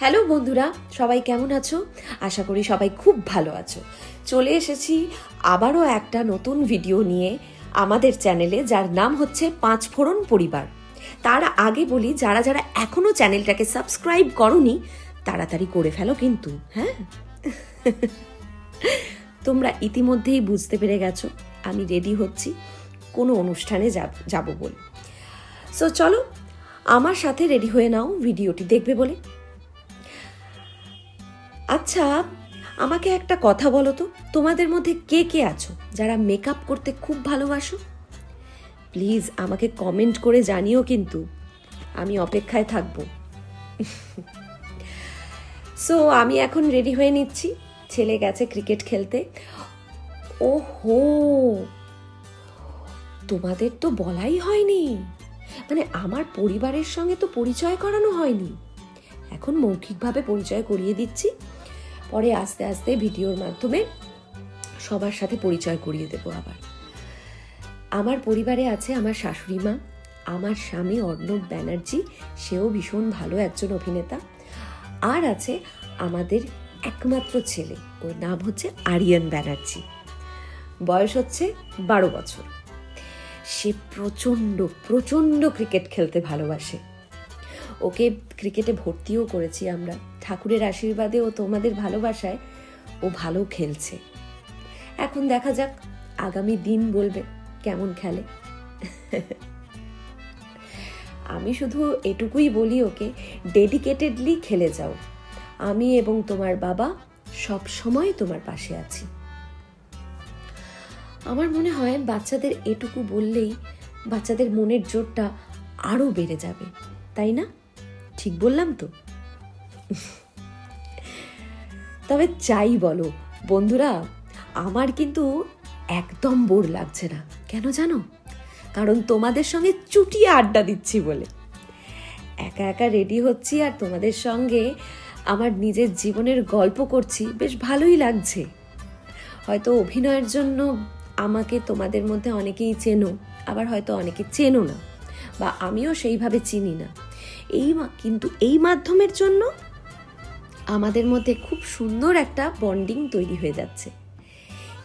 Hello বন্ধুরা, সবাই কেমন আছো? আশা করি সবাই খুব ভালো আছো। চলে এসেছি আবারও একটা নতুন ভিডিও নিয়ে আমাদের চ্যানেলে, যার নাম হচ্ছে পাঁচফোড়ন পরিবার। তার আগে বলি, যারা যারা এখনো চ্যানেলটাকে সাবস্ক্রাইব করনি তাড়াতাড়ি করে ফেলো কিন্তু, হ্যাঁ। তোমরা ইতিমধ্যেই বুঝতে পেরে গেছো আমি রেডি হচ্ছি কোনো অনুষ্ঠানে যাব বলে। সো চলো আমার সাথে রেডি হয়ে নাও ভিডিওটি দেখবে বলে। আচ্ছা, আমাকে একটা কথা বলো তো, তোমাদের মধ্যে কে কে আছো যারা মেকআপ করতে খুব ভালোবাসো? প্লিজ আমাকে কমেন্ট করে জানিও, কিন্তু আমি অপেক্ষায় থাকবো। সো আমি এখন রেডি হয়ে নিচ্ছি। ছেলে গেছে ক্রিকেট খেলতে। ওহো, তোমাদের তো বলাই হয়নি, মানে আমার পরিবারের সঙ্গে তো পরিচয় করানো হয়নি। এখন মৌখিকভাবে পরিচয় করিয়ে দিচ্ছি, পরে আস্তে আস্তে ভিডিওর মাধ্যমে সবার সাথে পরিচয় করিয়ে দেব। আবার আমার পরিবারে আছে আমার শাশুড়ি মা, আমার স্বামী অর্ণব ব্যানার্জি, সেও ভীষণ ভালো একজন অভিনেতা, আর আছে আমাদের একমাত্র ছেলে, ওর নাম হচ্ছে আরিয়ান ব্যানার্জি, বয়স হচ্ছে 12 বছর। সে প্রচণ্ড প্রচণ্ড ক্রিকেট খেলতে ভালোবাসে। ওকে ক্রিকেটে ভর্তিও করেছি আমরা, ঠাকুরের আশীর্বাদে ও তোমাদের ভালোবাসায় ও ভালো খেলছে। এখন দেখা যাক আগামী দিন বলবে কেমন খেলে। আমি শুধু এটুকুই বলি ওকে, ডেডিকেটেডলি খেলে যাও, আমি এবং তোমার বাবা সব সময় তোমার পাশে আছি। আমার মনে হয় বাচ্চাদের এটুকু বললেই বাচ্চাদের মনের জোরটা আরো বেড়ে যাবে, তাই না? ঠিক বললাম তো? তবে যাই বলো বন্ধুরা, আমার কিন্তু একদম বোর লাগছে না। কেন জানো? কারণ তোমাদের সঙ্গে চুটিয়ে আড্ডা দিচ্ছি বলে। একা একা রেডি হচ্ছি আর তোমাদের সঙ্গে আমার নিজের জীবনের গল্প করছি, বেশ ভালোই লাগছে। হয়তো অভিনয়ের জন্য আমাকে তোমাদের মধ্যে অনেকেই চেনো, আবার হয়তো অনেকে চেনো না, বা আমিও সেইভাবে চিনি না। কিন্তু এই মাধ্যমের জন্য আমাদের মধ্যে খুব সুন্দর একটা বন্ডিং তৈরি হয়ে যাচ্ছে।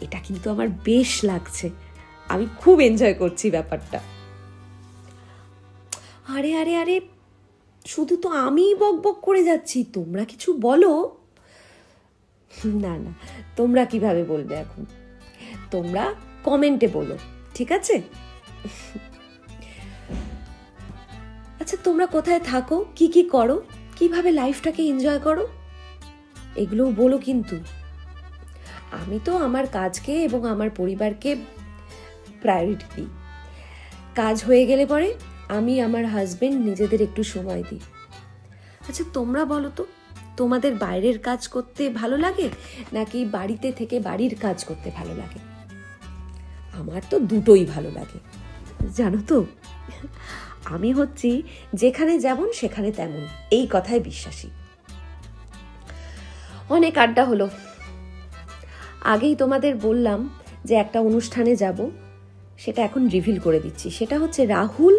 এটা কিন্তু আমার বেশ লাগছে, আমি খুব এনজয় করছি ব্যাপারটা। আরে আরে আরে, শুধু তো আমিই বক বক করে যাচ্ছি, তোমরা কিছু বলো না। না, তোমরা কিভাবে বলবে এখন? তোমরা কমেন্টে বলো, ঠিক আছে? আচ্ছা, তোমরা কোথায় থাকো, কি কি করো, কিভাবে লাইফটাকে এনজয় করো, এগুলোও বলো কিন্তু। আমি তো আমার কাজকে এবং আমার পরিবারকে প্রায়োরিটি দিই। কাজ হয়ে গেলে পরে আমি আমার হাজবেন্ড নিজেদের একটু সময় দিই। আচ্ছা, তোমরা বলো তো, তোমাদের বাইরের কাজ করতে ভালো লাগে নাকি বাড়িতে থেকে বাড়ির কাজ করতে ভালো লাগে? আমার তো দুটোই ভালো লাগে, জানো তো। আমি হচ্ছি যেখানে যেমন সেখানে তেমন, এই কথায় বিশ্বাসী। অনেক আড্ডা হলো। আগেই তোমাদের বললাম যে একটা অনুষ্ঠানে যাব, সেটা এখন রিভিল করে দিচ্ছি। সেটা হচ্ছে রাহুল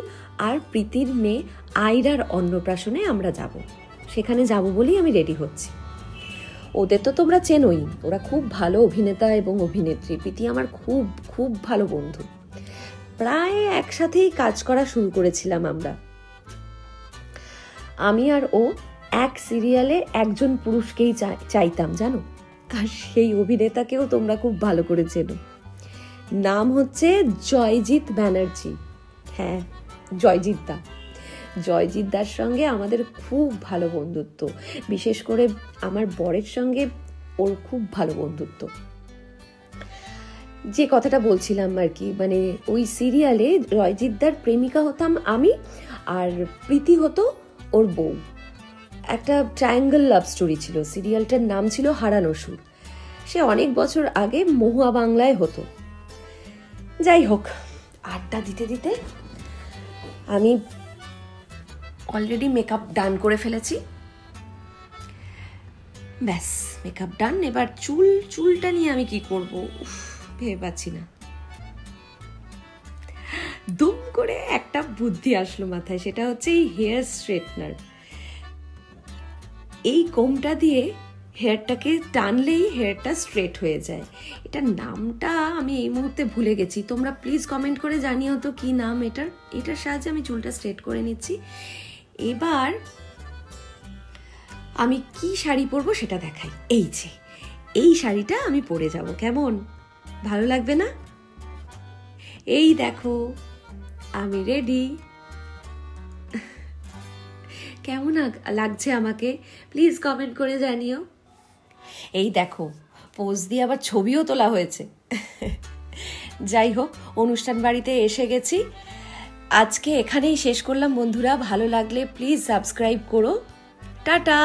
আর প্রীতির মেয়ে আয়রার অন্নপ্রাশনে আমরা যাব। সেখানে যাব বলেই আমি রেডি হচ্ছি। ওদের তো তোমরা চেনোই, ওরা খুব ভালো অভিনেতা এবং অভিনেত্রী। প্রীতি আমার খুব খুব ভালো বন্ধু, প্রায় একসাথেই কাজ করা শুরু করেছিলাম আমরা। আমি আর ও এক সিরিয়ালে একজন পুরুষকেই চাইতাম, জানো। আর সেই অভিনেতাকেও তোমরা খুব ভালো করে চেনো, নাম হচ্ছে জয়জিৎ ব্যানার্জি। হ্যাঁ, জয়জিৎ দার সঙ্গে আমাদের খুব ভালো বন্ধুত্ব, বিশেষ করে আমার বরের সঙ্গে ওর খুব ভালো বন্ধুত্ব। যে কথাটা বলছিলাম আর কি, মানে ওই সিরিয়ালে জয়জিৎদার প্রেমিকা হতাম আমি, আর প্রীতি হতো ওর বউ। একটা ট্রায়াঙ্গেল লাভ স্টোরি ছিল, সিরিয়ালটার নাম ছিল হারানো সুর। সে অনেক বছর আগে মহুয়া বাংলায় হতো। যাই হোক, আড্ডা দিতে দিতে আমি অলরেডি মেকআপ ডান করে ফেলেছি। ব্যাস, মেকআপ ডান। এবার চুলটা নিয়ে আমি কি করব ভেবে পাচ্ছি না। দুম করে একটা বুদ্ধি আসলো মাথায়, সেটা হচ্ছে এই হেয়ার স্ট্রেটনার। এই কোমটা দিয়ে হেয়ারটাকে টানলেই হেয়ারটা স্ট্রেট হয়ে যায়। এটার নামটা আমি এই মুহূর্তে ভুলে গেছি, তোমরা প্লিজ কমেন্ট করে জানিও তো কি নাম এটার সাহায্যে আমি চুলটা স্ট্রেট করে নিচ্ছি। এবার আমি কি শাড়ি পরবো সেটা দেখাই। এই যে এই শাড়িটা আমি পরে যাব, কেমন ভালো লাগবে না? এই দেখো আমি রেডি। কেমন লাগছে আমাকে প্লিজ কমেন্ট করে জানিও। এই দেখো পোজ দিয়ে আবার ছবিও তোলা হয়েছে। যাই হোক, অনুষ্ঠান বাড়িতে এসে গেছি, আজকে এখানেই শেষ করলাম বন্ধুরা। ভালো লাগলে প্লিজ সাবস্ক্রাইব করো। টাটা।